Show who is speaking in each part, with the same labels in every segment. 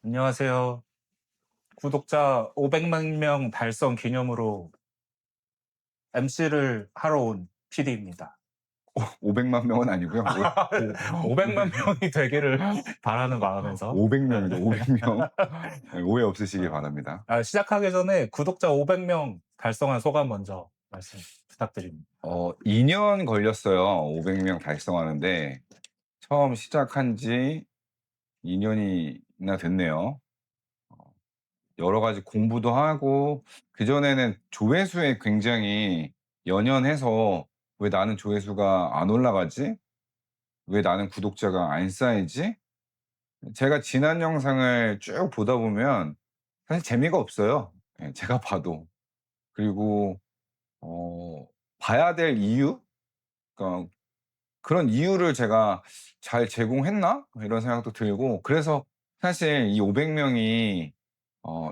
Speaker 1: 안녕하세요. 구독자 500만 명 달성 기념으로 MC를 하러 온 PD입니다.
Speaker 2: 500만 명은 아니고요.
Speaker 1: 500만 명이 되기를 바라는 마음에서
Speaker 2: 500명이죠. 500명. 오해 없으시길
Speaker 1: 어,
Speaker 2: 바랍니다.
Speaker 1: 시작하기 전에 구독자 500명 달성한 소감 먼저 말씀 부탁드립니다.
Speaker 2: 2년 걸렸어요. 500명 달성하는데 처음 시작한 지 2년이나 됐네요. 여러 가지 공부도 하고 그전에는 조회수에 굉장히 연연해서 '왜 나는 조회수가 안 올라가지? 왜 나는 구독자가 안 쌓이지?' 제가 지난 영상을 쭉 보다 보면 사실 재미가 없어요. 예, 제가 봐도. 그리고 어 봐야 될 이유? 그러니까 그런 이유를 제가 '잘 제공했나?' 이런 생각도 들고, 그래서 사실 이 500 명이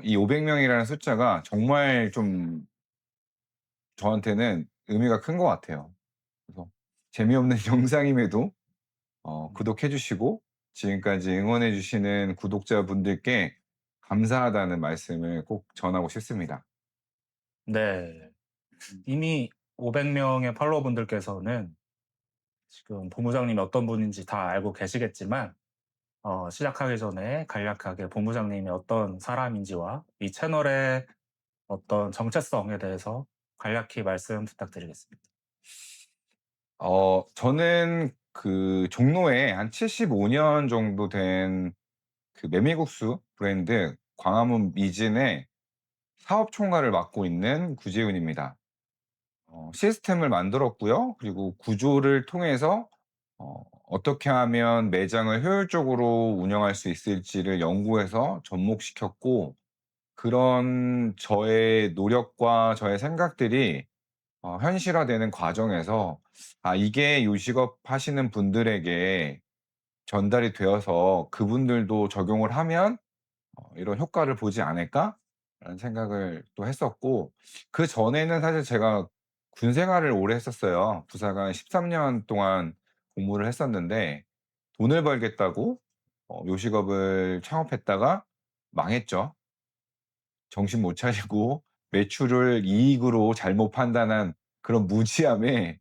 Speaker 2: 이 500 명이라는 숫자가 정말 좀 저한테는 의미가 큰 것 같아요. 그래서 재미없는 영상임에도 구독해 주시고 지금까지 응원해 주시는 구독자분들께 감사하다는 말씀을 꼭 전하고 싶습니다.
Speaker 1: 네. 이미 500명의 팔로워분들께서는 지금 본부장님이 어떤 분인지 다 알고 계시겠지만 시작하기 전에 간략하게 본부장님이 어떤 사람인지와 이 채널의 어떤 정체성에 대해서 간략히 말씀 부탁드리겠습니다.
Speaker 2: 저는 그 종로에 한 75년 정도 된 그 메밀국수 브랜드 광화문 미진의 사업 총괄을 맡고 있는 구재훈입니다. 시스템을 만들었고요. 그리고 구조를 통해서 어떻게 하면 매장을 효율적으로 운영할 수 있을지를 연구해서 접목시켰고, 그런 저의 노력과 저의 생각들이 현실화되는 과정에서 '아, 이게 요식업 하시는 분들에게 전달이 되어서 그분들도 적용을 하면 이런 효과를 보지 않을까?'라는 생각을 또 했었고, 그전에는 사실 제가 군 생활을 오래 했었어요. 부사관 13년 동안 복무를 했었는데, 돈을 벌겠다고 요식업을 창업했다가 망했죠. 정신 못 차리고 매출을 이익으로 잘못 판단한 그런 무지함에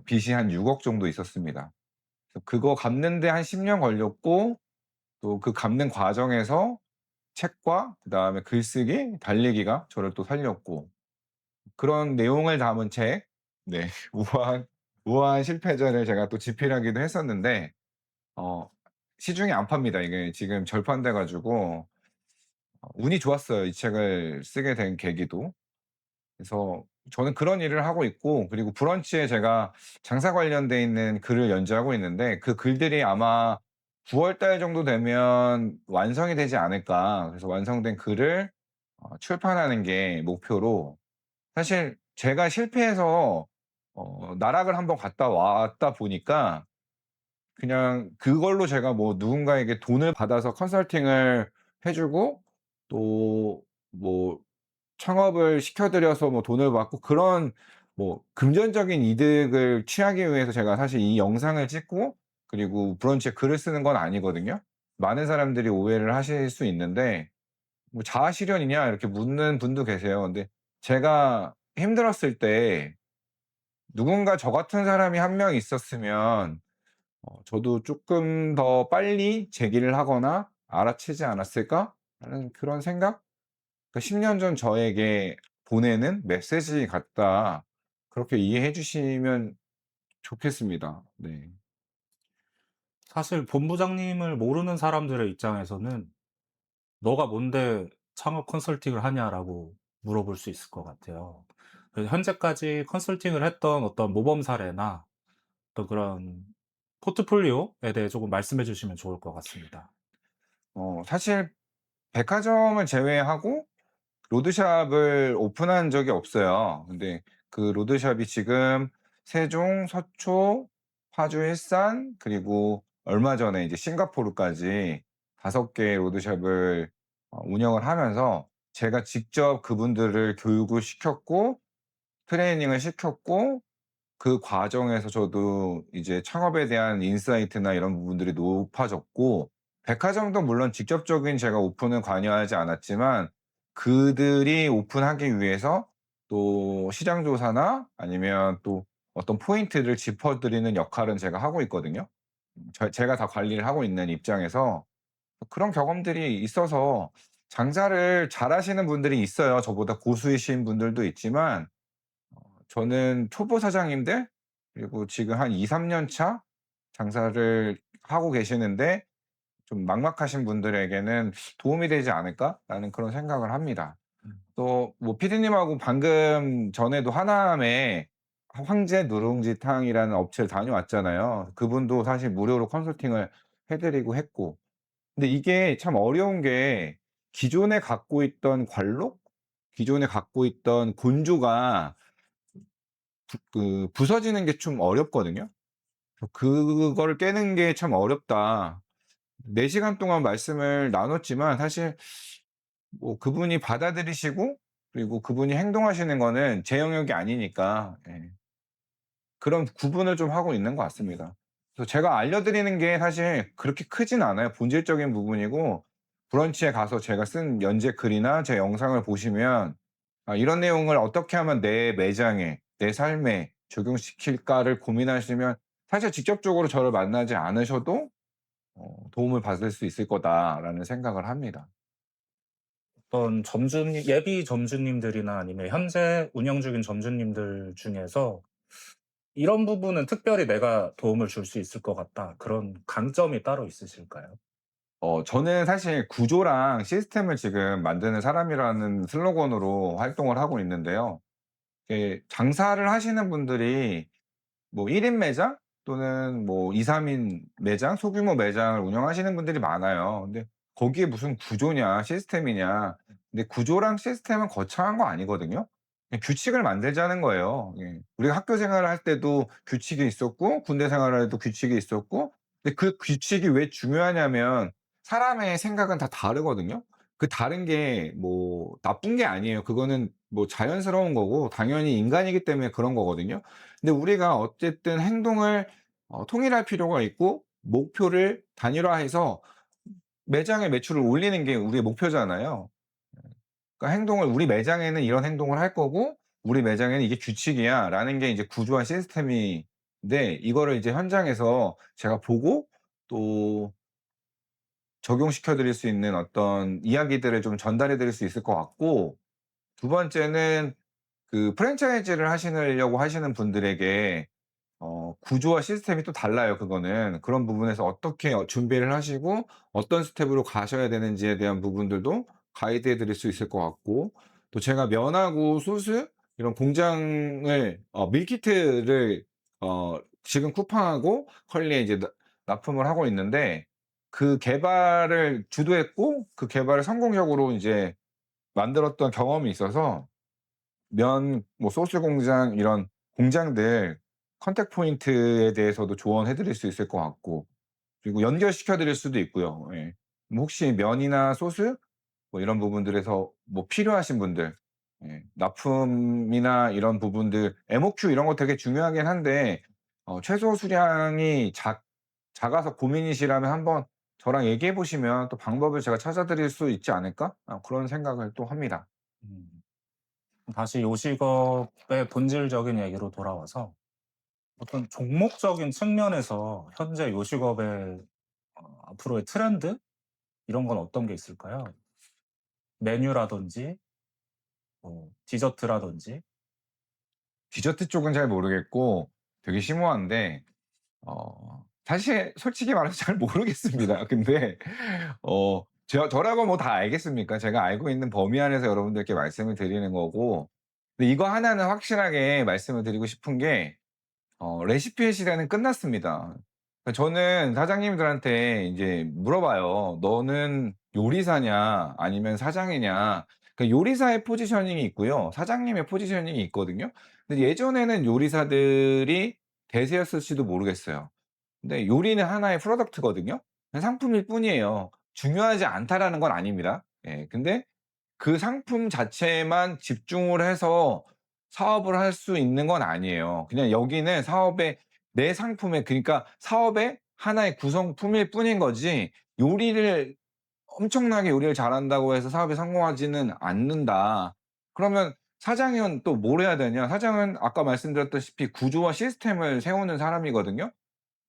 Speaker 2: 빚이 한 6억 정도 있었습니다. 그래서 그거 갚는 데 한 10년 걸렸고, 또 그 갚는 과정에서 책과 그다음에 글쓰기, 달리기가 저를 또 살렸고, 그런 내용을 담은 책, 네, 우아한 실패전을 제가 또 집필하기도 했었는데 어 시중에 안 팝니다. 이게 지금 절판돼 가지고 운이 좋았어요, 이 책을 쓰게 된 계기도. 그래서 저는 그런 일을 하고 있고, 그리고 브런치에 제가 장사 관련돼 있는 글을 연재하고 있는데 그 글들이 아마 9월 달 정도 되면 완성이 되지 않을까. 그래서 완성된 글을 출판하는 게 목표로, 사실 제가 실패해서 나락을 한번 갔다 왔다 보니까 그냥 그걸로 제가 뭐 누군가에게 돈을 받아서 컨설팅을 해 주고 또 뭐 창업을 시켜 드려서 뭐 돈을 받고 그런 뭐 금전적인 이득을 취하기 위해서 제가 사실 이 영상을 찍고 그리고 브런치에 글을 쓰는 건 아니거든요. 많은 사람들이 오해를 하실 수 있는데 뭐 "자아 실현이냐?" 이렇게 묻는 분도 계세요. 근데 제가 힘들었을 때 누군가 저 같은 사람이 한 명 있었으면 저도 쪼끔 더 빨리 제기를 하거나 '알아채지 않았을까?'라는 그런 생각? 그 10년 전 저에게 보내는 메시지 같다. 그렇게 이해해 주시면 좋겠습니다. 네.
Speaker 1: 사실 본부장님을 모르는 사람들의 입장에서는 "너가 뭔데 창업 컨설팅을 하냐?"라고 물어볼 수 있을 것 같아요. 그래서 현재까지 컨설팅을 했던 어떤 모범 사례나 또 그런 포트폴리오에 대해 조금 말씀해 주시면 좋을 것 같습니다.
Speaker 2: 사실 백화점을 제외하고 로드샵을 오픈한 적이 없어요. 근데 그 로드샵이 지금 세종, 서초, 파주, 일산, 그리고 얼마 전에 이제 싱가포르까지 5 개의 로드샵을 운영을 하면서 제가 직접 그분들을 교육을 시켰고 트레이닝을 시켰고, 그 과정에서 저도 이제 창업에 대한 인사이트나 이런 부분들이 높아졌고, 백화점도 물론 직접적인 제가 오픈은 관여하지 않았지만 그들이 오픈하기 위해서 또 시장 조사나 아니면 또 어떤 포인트를 짚어 드리는 역할은 제가 하고 있거든요. 제가 다 관리를 하고 있는 입장에서 그런 경험들이 있어서 장사를 잘하시는 분들이 있어요. 저보다 고수이신 분들도 있지만 저는 초보 사장님들 그리고 지금 한 2-3년 차 장사를 하고 계시는데 좀 막막하신 분들에게는 '도움이 되지 않을까?'라는 그런 생각을 합니다.
Speaker 1: 음.
Speaker 2: 또 뭐 피디님하고 방금 전에도 하남에 황제 누룽지탕이라는 업체를 다녀왔잖아요. 그분도 사실 무료로 컨설팅을 해 드리고 했고. 근데 이게 참 어려운 게 기존에 갖고 있던 관록? 기존에 갖고 있던 곤조가 부서지는 게 좀 어렵거든요. 그거를 깨는 게 참 어렵다. 4 시간 동안 말씀을 나눴지만 사실 뭐 그분이 받아들이시고 그리고 그분이 행동하시는 거는 제 영역이 아니니까 예 그런 구분을 좀 하고 있는 것 같습니다. 그래서 제가 알려드리는 게 사실 그렇게 크진 않아요. 본질적인 부분이고 브런치에 가서 제가 쓴 연재 글이나 제 영상을 보시면 '아 이런 내용을 어떻게 하면 내 매장에 내 삶에 적용시킬까.'를 고민하시면 사실 직접적으로 저를 만나지 않으셔도 '도움을 받을 수 있을 거다.'라는 생각을 합니다.
Speaker 1: 어떤 점주님 예비 점주님들이나 아니면 현재 운영 중인 점주님들 중에서 '이런 부분은 특별히 내가 도움을 줄 수 있을 것 같다.' 그런 강점이 따로 있으실까요?
Speaker 2: 저는 사실 구조랑 시스템을 지금 만드는 사람이라는 슬로건으로 활동을 하고 있는데요. 장사를 하시는 분들이 뭐 1인 매장 또는 뭐 2-3인 매장, 소규모 매장을 운영하시는 분들이 많아요. 근데 거기에 무슨 구조냐 시스템이냐. 근데 구조랑 시스템은 거창한 거 아니거든요. 그냥 규칙을 만들자는 거예요. 예. 우리가 학교 생활을 할 때도 규칙이 있었고 군대 생활을 해도 규칙이 있었고 근데 그 규칙이 왜 중요하냐면 사람의 생각은 다 다르거든요. 그 다른 게 뭐 나쁜 게 아니에요. 그거는 뭐 자연스러운 거고 당연히 인간이기 때문에 그런 거거든요. 근데 우리가 어쨌든 행동을 통일할 필요가 있고 목표를 단일화해서 매장의 매출을 올리는 게 우리의 목표잖아요. 그러니까 행동을 '우리 매장에는 이런 행동을 할 거고 우리 매장에는 이게 규칙이야.'라는 게 이제 구조화 시스템인데 이거를 이제 현장에서 제가 보고 또 적용시켜 드릴 수 있는 어떤 이야기들을 좀 전달해 드릴 수 있을 것 같고 두 번째는 프랜차이즈를 하시려고 하시는 분들에게 구조와 시스템이 또 달라요 그거는. 그런 부분에서 어떻게 준비를 하시고 어떤 스텝으로 가셔야 되는지에 대한 부분들도 가이드해 드릴 수 있을 것 같고 또 제가 면하고 소스 이런 공장을 밀키트를 지금 쿠팡하고 컬리에 이제 납품을 하고 있는데 그 개발을 주도했고 그 개발을 성공적으로 이제 만들었던 경험이 있어서 뭐 소스 공장 이런 공장들 컨택 포인트에 대해서도 조언해 드릴 수 있을 것 같고 그리고 연결시켜 드릴 수도 있고요. 예. 뭐 혹시 면이나 소스 뭐 이런 부분들에서 뭐 필요하신 분들 납품이나 이런 부분들 MOQ 이런 거 되게 중요하긴 한데 최소 수량이 작아서 고민이시라면 한번 저랑 얘기해 보시면 또 방법을 제가 찾아 드릴 수 있지 않을까? 그런 생각을 또 합니다.
Speaker 1: 음. 다시 요식업의 본질적인 얘기로 돌아와서 어떤 종목적인 측면에서 현재 요식업의 앞으로의 트렌드 이런 건 어떤 게 있을까요? 메뉴라든지 뭐 디저트라든지.
Speaker 2: 디저트 쪽은 잘 모르겠고 되게 심오한데 사실 솔직히 말해서 잘 모르겠습니다. 근데 저라고 뭐 다 알겠습니까? 제가 알고 있는 범위 안에서 여러분들께 말씀을 드리는 거고 근데 이거 하나는 확실하게 말씀을 드리고 싶은 게 레시피의 시대는 끝났습니다. 그러니까 저는 사장님들한테 인제 물어봐요. "너는 요리사냐 아니면 사장이냐?" 그러니까 요리사의 포지셔닝이 있고요. 사장님의 포지셔닝이 있거든요. 근데 예전에는 요리사들이 대세였을지도 모르겠어요. 근데 요리는 하나의 프로덕트거든요. 그냥 상품일 뿐이에요. 중요하지 않다라는 건 아닙니다. 예. 근데 그 상품 자체에만 집중을 해서 사업을 할 수 있는 건 아니에요. 그냥 여기는 사업의 내 상품의 그러니까 사업의 하나의 구성품일 뿐인 거지 요리를 엄청나게 요리를 잘한다고 해서 사업이 성공하지는 않는다. 그러면 사장은 또 뭘 해야 되냐? 사장은 아까 말씀드렸다시피 구조와 시스템을 세우는 사람이거든요.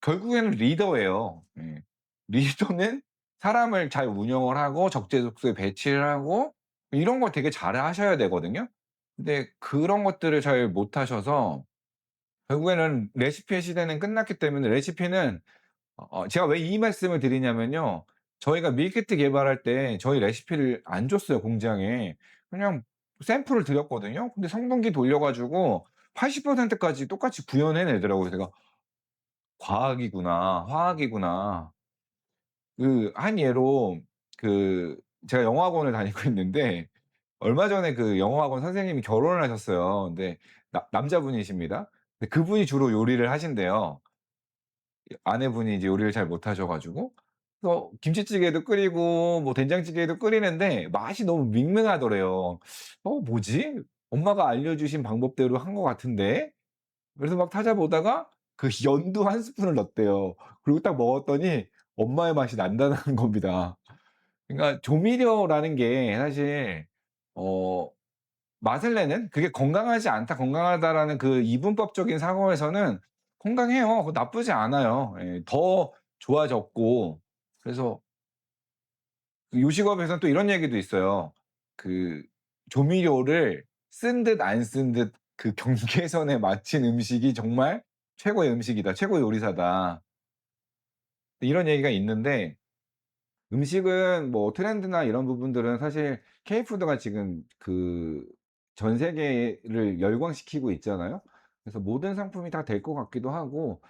Speaker 2: 결국에는 리더예요. 예. 리더는 사람을 잘 운영을 하고 적재적소에 배치를 하고 이런 걸 되게 잘하셔야 되거든요. 근데 그런 것들을 잘 못하셔서 결국에는 레시피의 시대는 끝났기 때문에 레시피는 제가 왜 이 말씀을 드리냐면요. 저희가 밀키트 개발할 때 저희 레시피를 안 줬어요, 공장에. 그냥 샘플을 드렸거든요. 근데 성분기 돌려 가지고 80% 까지 똑같이 구현해 내더라고요. 제가 '과학이구나. 화학이구나.' 한 예로 제가 영어학원을 다니고 있는데 얼마 전에 그 영어학원 선생님이 결혼을 하셨어요. 근데 남자분이십니다. 근데 그분이 주로 요리를 하신대요. 아내분이 이제 요리를 잘 못하셔 가지고. 그래서 김치찌개도 끓이고 뭐 된장찌개도 끓이는데 맛이 너무 밍밍하더래요. '뭐지? 엄마가 알려주신 방법대로 한 것 같은데?' 그래서 막 찾아보다가 그 연두 한 스푼을 넣었대요. 그리고 딱 먹었더니 엄마의 맛이 난다는 겁니다. 그러니까 조미료라는 게 사실 어 맛을 내는 그게 '건강하지 않다. 건강하다.'라는 그 이분법적인 사고에서는 건강해요. 그거 나쁘지 않아요. 예. 더 좋아졌고 그래서 그 요식업에서는 또 이런 얘기도 있어요. 그 조미료를 쓴 듯 안 쓴 듯 그 경계선에 맞춘 음식이 정말 최고의 음식이다. 최고의 요리사다. 이런 얘기가 있는데 음식은 뭐 트렌드나 이런 부분들은 사실 K푸드가 지금 전 세계를 열광시키고 있잖아요. 그래서 모든 상품이 다 될 것 같기도 하고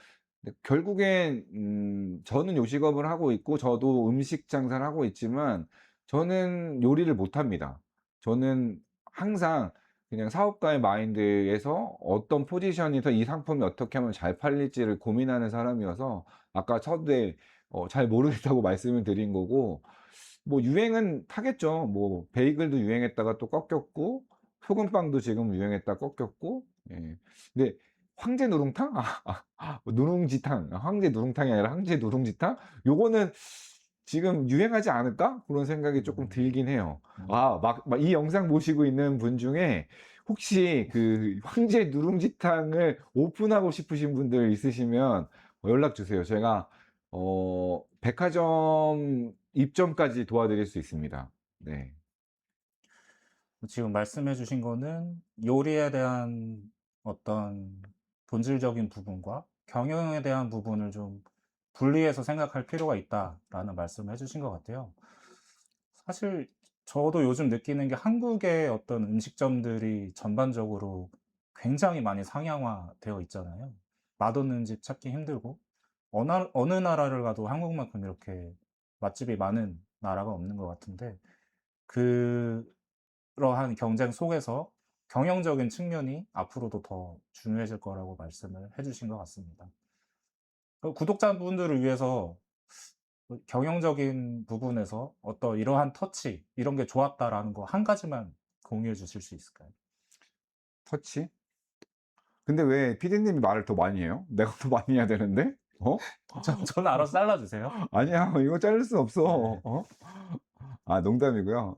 Speaker 2: 근데 결국엔 저는 요식업을 하고 있고 저도 음식 장사를 하고 있지만 저는 요리를 못 합니다. 저는 항상 그냥 사업가의 마인드에서 어떤 포지션에서 이 상품이 어떻게 하면 잘 팔릴지를 고민하는 사람이어서 아까 첫에 잘 모르겠다고 말씀을 드린 거고 뭐 유행은 타겠죠. 뭐 베이글도 유행했다가 또 꺾였고 소금빵도 지금 유행했다가 꺾였고 예. 근데 황제 누룽탕? 누룽지탕. 황제 누룽탕이 아니라 황제 누룽지탕? 요거는 '지금 유행하지 않을까?' 그런 생각이 쪼끔
Speaker 1: 음.
Speaker 2: 들긴 해요.
Speaker 1: 음.
Speaker 2: 막 이 영상 보시고 있는 분 중에 혹시 그 황제 누룽지탕을 오픈하고 싶으신 분들 있으시면 연락 주세요. 제가 백화점 입점까지 도와드릴 수 있습니다. 네.
Speaker 1: 지금 말씀해 주신 거는 요리에 대한 어떤 본질적인 부분과 경영에 대한 부분을 좀 분리해서 생각할 필요가 있다라는 말씀을 해 주신 것 같아요. 사실 저도 요즘 느끼는 게 한국의 어떤 음식점들이 전반적으로 굉장히 많이 상향화되어 있잖아요. 맛없는 집 찾기 힘들고 어느 나라를 가도 한국만큼 이렇게 맛집이 많은 나라가 없는 것 같은데 그러한 경쟁 속에서 경영적인 측면이 앞으로도 더 중요해질 거라고 말씀을 해 주신 것 같습니다. 구독자분들을 위해서 경영적인 부분에서 어떤 이러한 터치 이런 게 좋았다라는 거 한 가지만 공유해 주실 수 있을까요?
Speaker 2: 터치? 근데 왜 피디님이 말을 더 많이 해요? 내가 더 많이 해야 되는데? 어?
Speaker 1: 저는 알아서 잘라 주세요.
Speaker 2: 아니야. 이거 자를 수 없어.
Speaker 1: 네.
Speaker 2: 농담이고요.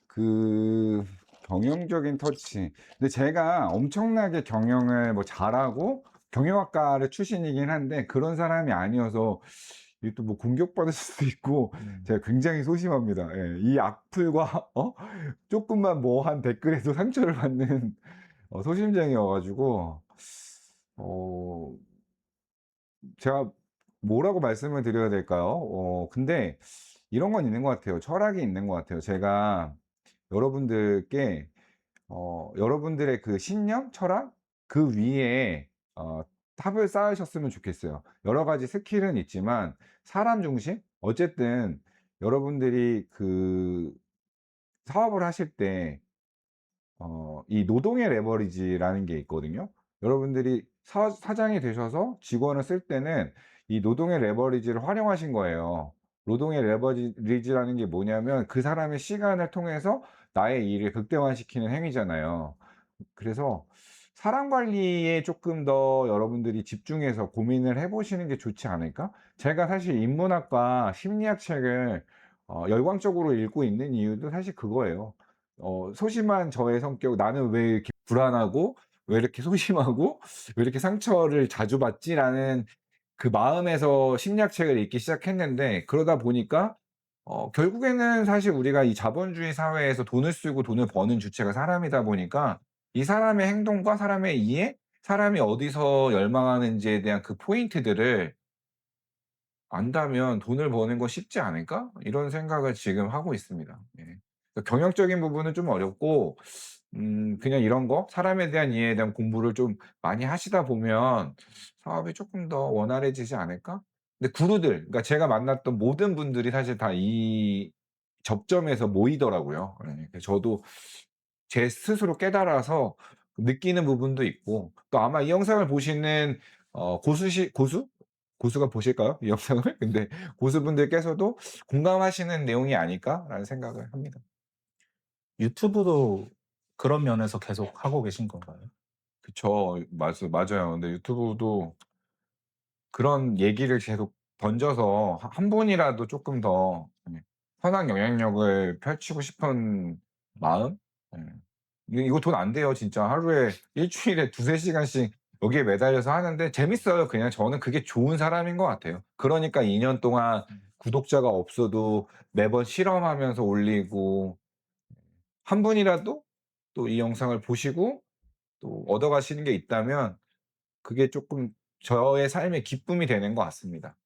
Speaker 2: 그 경영적인 터치. 근데 제가 엄청나게 경영을 뭐 잘하고 경영학과를 출신이긴 한데 그런 사람이 아니어서 이게 또 뭐 공격받을 수도 있고
Speaker 1: 음.
Speaker 2: 제가 굉장히 소심합니다. 예. 이 악플과 쪼끔만 뭐 한 댓글에도 상처를 받는 소심쟁이여 가지고 어 제가 뭐라고 말씀을 드려야 될까요? 근데 이런 건 있는 것 같아요. 철학이 있는 것 같아요. 제가 여러분들께 여러분들의 그 신념, 철학 그 위에 탑을 쌓으셨으면 좋겠어요. 여러 가지 스킬은 있지만 사람 중심? 어쨌든 여러분들이 사업을 하실 때 이 노동의 레버리지라는 게 있거든요. 여러분들이 사장이 되셔서 직원을 쓸 때는 이 노동의 레버리지를 활용하신 거예요. 노동의 레버리지라는 게 뭐냐면 그 사람의 시간을 통해서 나의 일을 극대화시키는 행위잖아요. 그래서 사람 관리에 쪼끔 더 여러분들이 집중해서 고민을 해 보시는 게 좋지 않을까? 제가 사실 인문학과 심리학 책을 열광적으로 읽고 있는 이유도 사실 그거예요. 소심한 저의 성격 '나는 왜 이렇게 불안하고 왜 이렇게 소심하고 왜 이렇게 상처를 자주 받지?'라는 그 마음에서 심리학 책을 읽기 시작했는데, 그러다 보니까 결국에는 사실 우리가 이 자본주의 사회에서 돈을 쓰고 돈을 버는 주체가 사람이다 보니까 이 사람의 행동과 사람의 이해, 사람이 어디서 열망하는지에 대한 그 포인트들을 안다면 '돈을 버는 거 쉽지 않을까?' 이런 생각을 지금 하고 있습니다. 예. 경영적인 부분은 좀 어렵고 그냥 이런 거 사람에 대한 이해에 대한 공부를 좀 많이 하시다 보면 '사업이 쪼끔 더 원활해지지 않을까?' 근데 구루들, 그러니까 제가 만났던 모든 분들이 사실 다 이 접점에서 모이더라고요. 예. 그래서 저도 제 스스로 깨달아서 느끼는 부분도 있고, 또 아마 이 영상을 보시는 고수가 보실까요? 이 영상을? 근데 고수분들께서도 '공감하시는 내용이 아닐까.'라는 생각을 합니다.
Speaker 1: 유튜브도 그런 면에서 계속 하고 계신 건가요?
Speaker 2: 그쵸. 맞아요. 근데 유튜브도 그런 얘기를 계속 던져서 한 분이라도 쪼끔 더 선한 영향력을 펼치고 싶은 마음? 예. 이거 돈 안 돼요 진짜. 하루에 일 주일에 2-3 시간씩 여기에 매달려서 하는데 재밌어요 그냥. 저는 그게 좋은 사람인 것 같아요. 그러니까 2년 동안 구독자가 없어도 매번 실험하면서 올리고, 한 분이라도 또 이 영상을 보시고 또 얻어 가시는 게 있다면 그게 쪼끔 저의 삶의 기쁨이 되는 것 같습니다.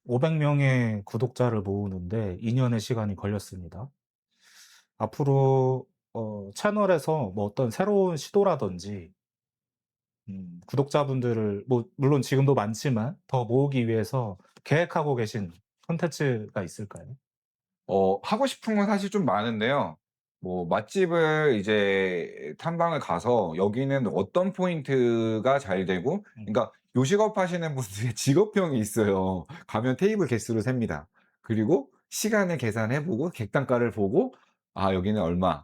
Speaker 1: 500 명의 구독자를 모으는데 2 년의 시간이 걸렸습니다. 앞으로 채널에서 뭐 어떤 새로운 시도라든지 구독자분들을 뭐 물론 지금도 많지만 더 모으기 위해서 계획하고 계신 콘텐츠가 있을까요?
Speaker 2: 하고 싶은 건 사실 좀 많은데요. 뭐 맛집을 이제 탐방을 가서 여기는 어떤 포인트가 잘 되고,
Speaker 1: 음.
Speaker 2: 그러니까 요식업 하시는 분들의 직업병이 있어요. 가면 테이블 개수를 셉니다. 그리고 시간을 계산해 보고 객단가를 보고 '아 여기는 얼마.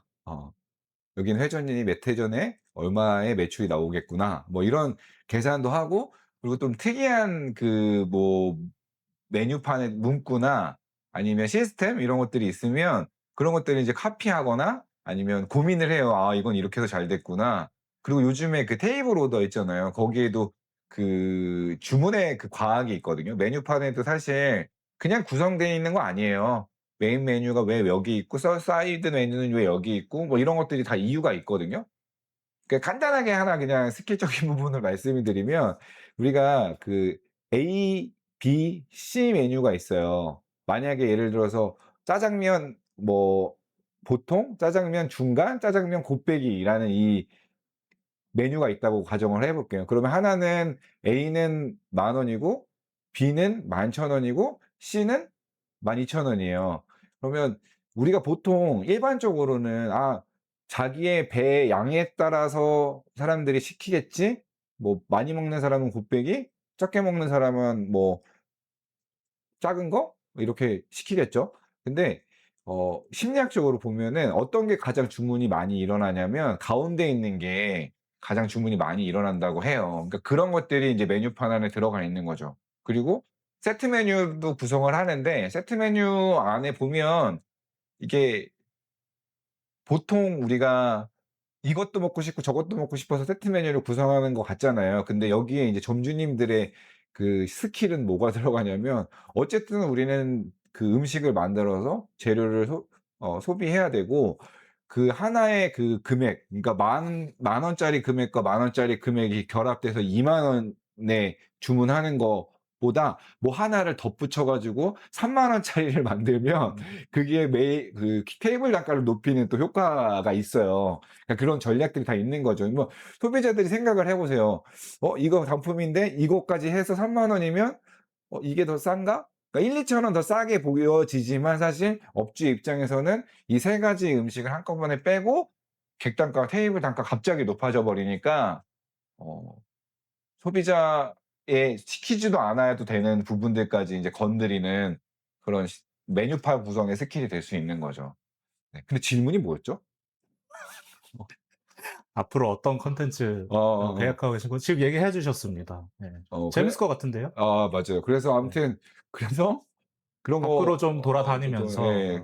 Speaker 2: 여기는 회전율이 몇 회전에 얼마의 매출이 나오겠구나.' 뭐 이런 계산도 하고, 그리고 좀 특이한 그 뭐 메뉴판의 문구나 아니면 시스템 이런 것들이 있으면 그런 것들을 이제 카피하거나 아니면 고민을 해요. '아 이건 이렇게 해서 잘 됐구나.' 그리고 요즘에 그 테이블 오더 있잖아요. 거기에도 그 주문의 그 과학이 있거든요. 메뉴판에도 사실 그냥 구성되어 있는 거 아니에요. 메인 메뉴가 왜 여기 있고 사이드 메뉴는 왜 여기 있고 뭐 이런 것들이 다 이유가 있거든요. 간단하게 하나 그냥 스킬적인 부분을 말씀을 드리면, 우리가 그 A, B, C 메뉴가 있어요. 만약에 예를 들어서 짜장면 뭐 보통, 짜장면 중간, 짜장면 곱빼기라는 이 메뉴가 있다고 가정을 해 볼게요. 그러면 하나는 A는 10,000원이고 B는 11,000원이고 C는 12,000원이에요. 그러면 우리가 보통 일반적으로는 '아 자기의 배의 양에 따라서 사람들이 시키겠지.' 뭐 많이 먹는 사람은 곱빼기, 적게 먹는 사람은 뭐 작은 거 이렇게 시키겠죠. 근데 심리학적으로 보면은 어떤 게 가장 주문이 많이 일어나냐면 가운데 있는 게 가장 주문이 많이 일어난다고 해요. 그러니까 그런 것들이 인제 메뉴판 안에 들어가 있는 거죠. 그리고 세트 메뉴도 구성을 하는데, 세트 메뉴 안에 보면 이게 보통 우리가 이것도 먹고 싶고 저것도 먹고 싶어서 세트 메뉴를 구성하는 것 같잖아요. 근데 여기에 이제 점주님들의 그 스킬은 뭐가 들어가냐면, 어쨌든 우리는 그 음식을 만들어서 재료를 소비해야 되고, 그 하나의 그 금액, 그러니까 만 원짜리 금액과 만 원짜리 금액이 결합돼서 2만 원에 주문하는 거보다 뭐 하나를 덧붙여 가지고 3만 원짜리를 만들면
Speaker 1: 음.
Speaker 2: 그게 그 테이블 단가를 높이는 또 효과가 있어요. 그러니까 그런 전략들이 다 있는 거죠. 뭐 소비자들이 생각을 해 보세요. '이거 단품인데 이것까지 해서 3만 원이면 이게 더 싼가?' 그러니까 1-2천 원 더 싸게 보여지지만 사실 업주 입장에서는 이 세 가지 음식을 한꺼번에 빼고 객단가, 테이블 단가 갑자기 높아져 버리니까 어 소비자의 시키지도 않아도 되는 부분들까지 인제 건드리는 그런 메뉴판 구성의 스킬이 될 수 있는 거죠. 네. 근데 질문이 뭐였죠?
Speaker 1: 앞으로 어떤 콘텐츠
Speaker 2: 어어어.
Speaker 1: 계획하고 계신 거 지금 얘기해 주셨습니다. 네.
Speaker 2: 그래
Speaker 1: 재밌을 것 같은데요?
Speaker 2: 맞아요. 그래서
Speaker 1: 네.
Speaker 2: 아무튼 그래서 그런 거
Speaker 1: 밖으로 좀
Speaker 2: 또
Speaker 1: 돌아다니면서
Speaker 2: 예.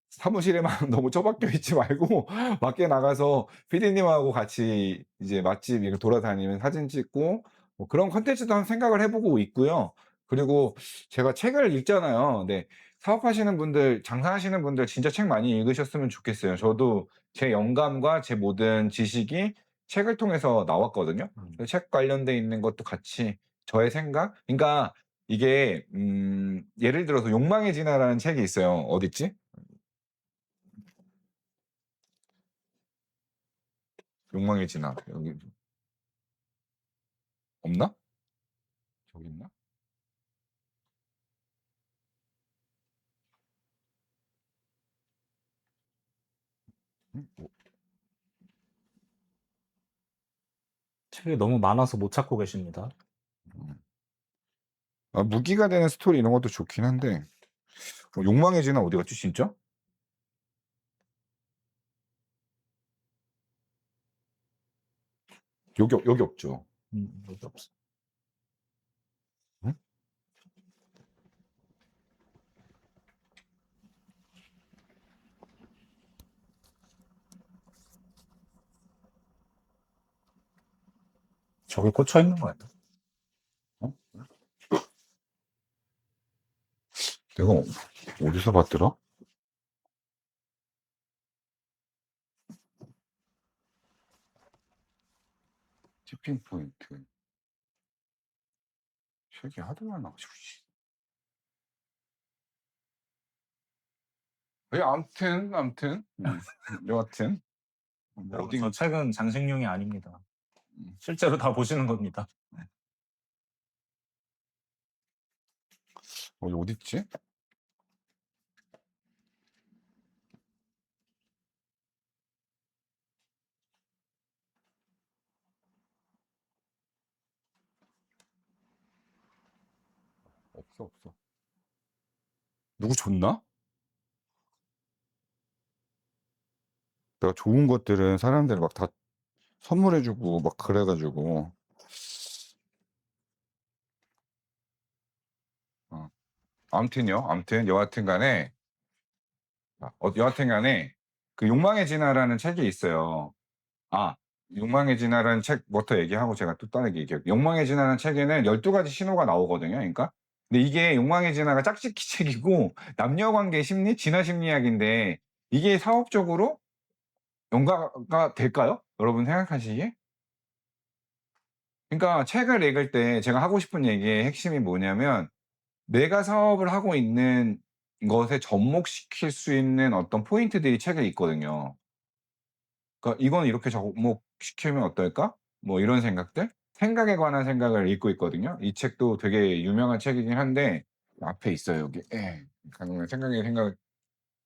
Speaker 2: 사무실에만 너무 처박혀 있지 말고 밖에 나가서 피디님하고 같이 이제 맛집 이렇게 돌아다니면 사진 찍고 뭐 그런 콘텐츠도 한번 생각을 해 보고 있고요. 그리고 제가 책을 읽잖아요. 네. 사업하시는 분들, 장사하시는 분들 진짜 책 많이 읽으셨으면 좋겠어요. 저도 제 영감과 제 모든 지식이 책을 통해서 나왔거든요. 그래서 책 관련돼 있는 것도 같이 저의 생각, 그러니까 이게 예를 들어서 욕망의 진화라는 책이 있어요. 어딨지? 욕망의 진화. 여기 없나? 저기 있나? 뭐
Speaker 1: 책이 너무 많아서 못 찾고 계십니다.
Speaker 2: 음. 무기가 되는 스토리 이런 것도 좋긴 한데 욕망의 진화 어디 갔지 진짜? 여기 없죠.
Speaker 1: 여기 없어.
Speaker 2: 응?
Speaker 1: 저기 꽂혀 있는 거 같아.
Speaker 2: 어? 내가 어디서 봤더라? 티핑 포인트. 책이 하도 많아 가지고 씨. 예 암튼 여하튼 뭐
Speaker 1: 여러분 저
Speaker 2: 어딘
Speaker 1: 책은 장식용이 아닙니다.
Speaker 2: 음
Speaker 1: 실제로 다 보시는 겁니다.
Speaker 2: 어딨지? 없어. 누구 줬나? 내가 좋은 것들은 사람들이 막 다 선물해 주고 막 그래 가지고 어 아무튼 여하튼 간에 여하튼 간에 그 욕망의 진화라는 책이 있어요. 아 욕망의 진화라는 책부터 얘기하고 제가 또 다르게 얘기할게요. 욕망의 진화라는 책에는 12 가지 신호가 나오거든요 그러니까. 근데 이게 욕망의 진화가 짝짓기 책이고 남녀 관계 심리, 진화 심리학인데 이게 사업적으로 연가가 될까요? 여러분 생각하시기에? 그러니까 책을 읽을 때 제가 하고 싶은 얘기의 핵심이 뭐냐면 내가 사업을 하고 있는 것에 접목시킬 수 있는 어떤 포인트들이 책에 있거든요. 그러니까 '이건 이렇게 접목시키면 어떨까?' 뭐 이런 생각들? 생각에 관한 생각을 읽고 있거든요. 이 책도 되게 유명한 책이긴 한데 앞에 있어요 여기. 예. 가능한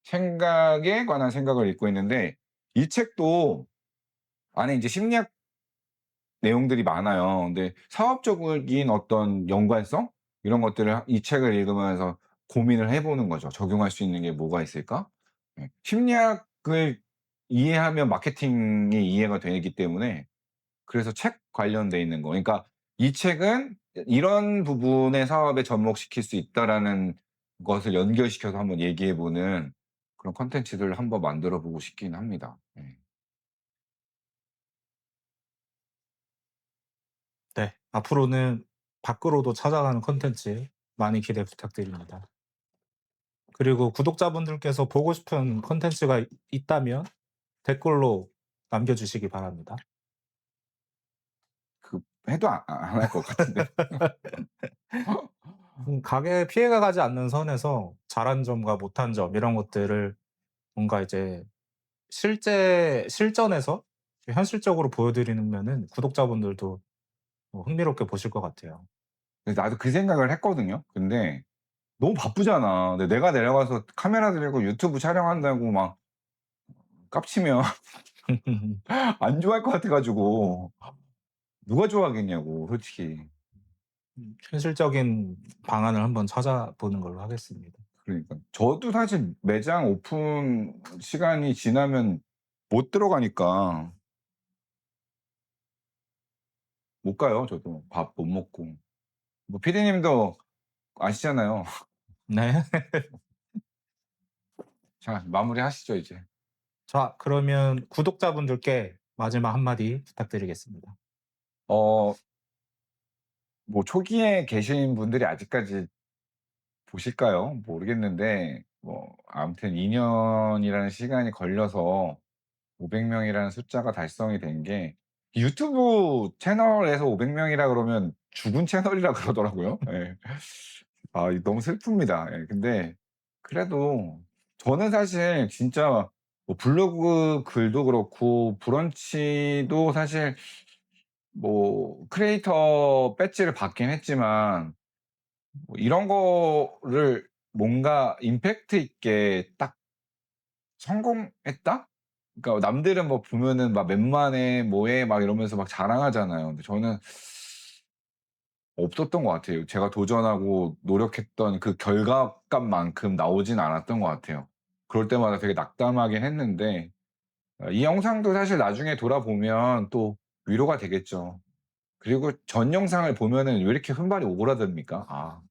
Speaker 2: 생각에 관한 생각을 읽고 있는데 이 책도 안에 인제 심리학 내용들이 많아요. 근데 사업적인 어떤 연관성 이런 것들을 이 책을 읽으면서 고민을 해 보는 거죠. '적용할 수 있는 게 뭐가 있을까?' 예. 심리학을 이해하면 마케팅이 이해가 되기 때문에 그래서 책 관련돼 있는 거 그러니까 이 책은 '이런 부분의 사업에 접목시킬 수 있다.'라는 것을 연결시켜서 한번 얘기해 보는 그런 콘텐츠들을 한번 만들어 보고 싶긴 합니다. 예.
Speaker 1: 네. 앞으로는 밖으로도 찾아가는 콘텐츠 많이 기대 부탁드립니다. 그리고 구독자분들께서 보고 싶은 콘텐츠가 있다면 댓글로 남겨 주시기 바랍니다.
Speaker 2: 해도 안 할 것 같은데.
Speaker 1: 가게에 피해가 가지 않는 선에서 잘한 점과 못한 점 이런 것들을 뭔가 이제 실전에서 현실적으로 보여드리면은 구독자분들도 흥미롭게 보실 것 같아요.
Speaker 2: 그래서 나도 그 생각을 했거든요. 근데 너무 바쁘잖아. 근데 내가 내려가서 카메라 들고 유튜브 촬영한다고 막 깝치면 안 좋아할 것 같아 가지고 누가 좋아하겠냐고 솔직히.
Speaker 1: 현실적인 방안을 한번 찾아보는 걸로 하겠습니다.
Speaker 2: 그러니까. 저도 사실 매장 오픈 시간이 지나면 못 들어가니까 못 가요 저도. 밥 못 먹고. 뭐 피디님도 아시잖아요.
Speaker 1: 네.
Speaker 2: 자 마무리하시죠 이제.
Speaker 1: 자, 그러면 구독자분들께 마지막 한마디 부탁드리겠습니다.
Speaker 2: 어 뭐 초기에 계신 분들이 아직까지 보실까요? 모르겠는데 뭐 아무튼 2 년이라는 시간이 걸려서 500 명이라는 숫자가 달성이 된 게 유튜브 채널에서 500 명이라 그러면 죽은 채널이라 그러더라고요. 예. 아 이 너무 슬픕니다. 예. 근데 그래도 저는 사실 진짜 뭐 블로그 글도 그렇고 브런치도 사실 뭐 크리에이터 배지를 받긴 했지만 뭐 이런 거를 뭔가 임팩트 있게 딱 '성공했다?' 그러니까 남들은 뭐 보면은 막 "몇 만에 뭐 해." 막 이러면서 막 자랑하잖아요. 근데 저는 없었던 것 같아요. 제가 도전하고 노력했던 그 결과값만큼 나오진 않았던 것 같아요. 그럴 때마다 되게 낙담하긴 했는데 이 영상도 사실 나중에 돌아보면 또 위로가 되겠죠. 그리고 전 영상을 보면은 왜 이렇게 손발이 오그라듭니까? 아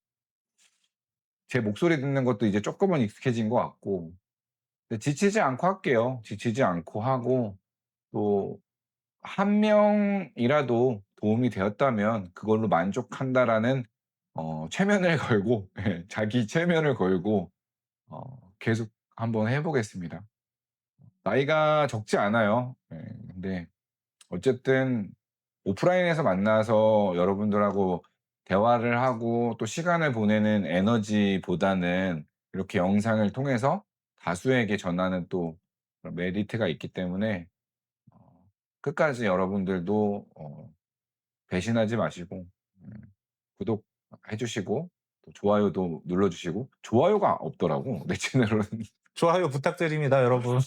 Speaker 2: 제 목소리 듣는 것도 이제 쪼끔은 익숙해진 것 같고 근데 지치지 않고 할게요. 지치지 않고 하고 또 '1 명이라도 도움이 되었다면 그걸로 만족한다.'라는 체면을 걸고 예 자기 체면을 걸고 계속 한번 해 보겠습니다. 나이가 적지 않아요. 예 근데 어쨌든 오프라인에서 만나서 여러분들하고 대화를 하고 또 시간을 보내는 에너지보다는 이렇게 영상을 통해서 다수에게 전하는 또 그런 메리트가 있기 때문에 끝까지 여러분들도 배신하지 마시고 음 구독해 주시고 또 좋아요도 눌러 주시고 좋아요가 없더라고 내 채널은.
Speaker 1: 좋아요 부탁드립니다, 여러분.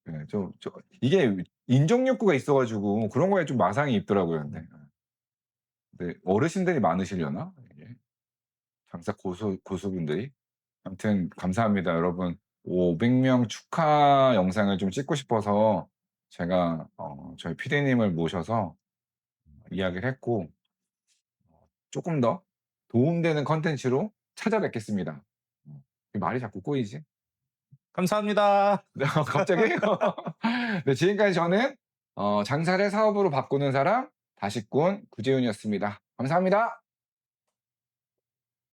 Speaker 2: 예 저 이게 인정 욕구가 있어 가지고 그런 거에 좀 마상이 있더라고요 근데. 네 어르신들이 많으시려나 이게? 장사 고수분들이? 아무튼 감사합니다 여러분. 500명 축하 영상을 좀 찍고 싶어서 제가 저희 피디님을 모셔서 이야기를 했고 쪼끔 더 도움되는 콘텐츠로 찾아뵙겠습니다. 말이 자꾸 꼬이지?
Speaker 1: 감사합니다.
Speaker 2: 네 갑자기? 네 지금까지 저는 장사를 사업으로 바꾸는 사람 다시꾼 구재훈이었습니다. 감사합니다.